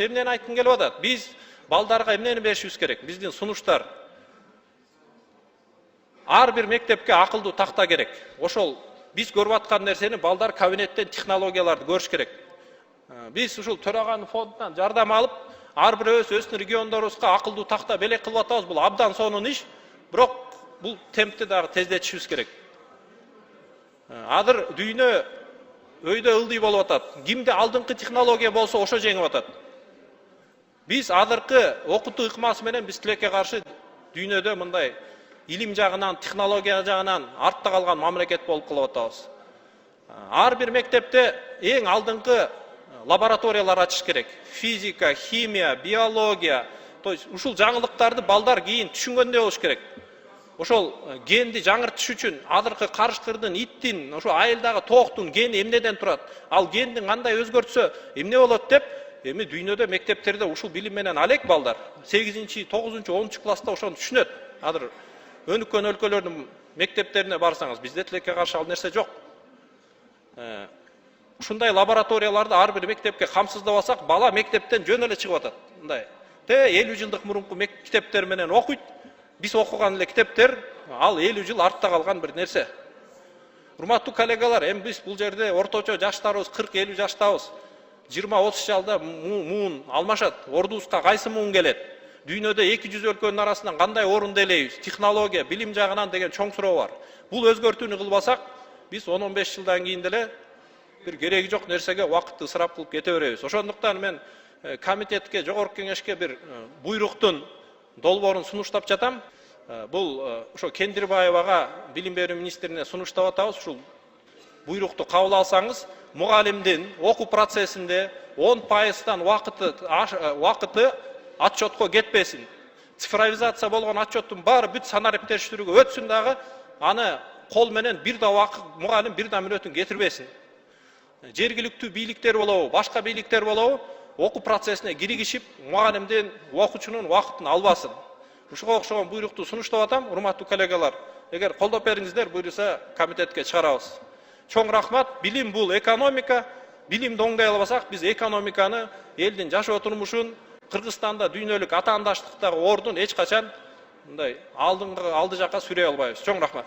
болчу эмнени айткым келип атат? Биз балдарга эмнени беришибиз керек? Биздин сунуштар. Ар бир мектепке акылдуу такта керек. Ошол биз көрүп аткан нерсени балдар кабинеттен технологияларды көрүш керек. Биз ушул төраганы фондунан жардам алып, ар бирөөбүз өздүн региондорубузга акылдуу такта белек кылып атабыз. Бул абдан сонун иш, бирок бул темпти дагы тездетишибиз керек. Азыр дүйнө өйдө ылдый болуп атат. Кимде алдыңкы технология болсо ошо жеңип атат. Биз азыркы окутуу ыкмасы менен биз тилекке каршы дүйнөдө мындай илим жагынан, технология жагынан артта калган мамлекет болуп калып атабыз. Ар бир мектепте эң алдыңкы лабораториялар ачыш керек. Физика, химия, биология, то есть ушул жаңылыктарды балдар кийин түшүнгөндөй болуш керек. Ошол генди жаңыртыш үчүн азыркы карышкырдын, иттин, ошо айылдагы тооктун гени эмнеден турат? Ал гендин кандай өзгөртсө эмне болот деп, эми дүйнөдө мектептерде ушул билим менен алек балдар 8-9, 10 класста ошону түшүнөт. Азыр өнүккөн өлкөлөрдүн мектептерине барсаңыз, бизде тилекке каршы ал нерсе жок. Ушундай лабораторияларды ар бир мектепке камсыздап алсак, бала мектептен жөн эле чыгып атат. Мындай 50 жылдык мурунку мектептер менен окуйт. Биз окуган эле китептер, ал 50 жыл артта калган бир нерсе. Урматтуу коллегалар, эми биз бул жерде орточо жаштарыбыз 40-50 жаштабыз. 20-30 жылда муун алмашат. Ордубузга кайсы муун келет? Дүйнөдө 200 өлкөнүн арасынан кандай орунду ээлейбиз? Технология, билим жагынан деген чоң суроо бар. Бул өзгөртүүнү кылбасак, биз 10-15 жылдан кийин деле бир кереги жок нерсеге убакытты ысырап кылып кете беребиз. Ошондуктан мен комитетке, жогорку кеңешке бир буйруктун долбоорун сунуштап жатам. Бул ошо Кендирбаевага, билим берүү министрине сунуштап атабыз. Ушул буйрукту кабыл алсаңыз, мугалимдин окуу процессинде 10%дан убакыты отчетко кетпесин. Цифровизация болгон отчеттун баары бүт санарип териштирүүгө өтсүн дагы, аны кол менен бир да убакыт мугалим бир да мүнөтүн кетирбесин. Жергиликтүү бийликтер болобу, башка бийликтер болобу, окуу процессине киригишип, мугалимдин, окуучунун убакытын албасын. Ушуга окшогон буйрукту сунуштап атам, урматтуу коллегалар. Эгер колдоп бериңиздер, буйруса комитетке чыгарабыз. Чоң рахмат. Билим бул экономика. Билимди оңдой албасак, биз экономиканы, элдин жашоо турмушун, Кыргызстанда дүйнөлүк атаандаштыктагы ордун эч качан мындай алды жакка сүрөй албайбыз. Чоң рахмат.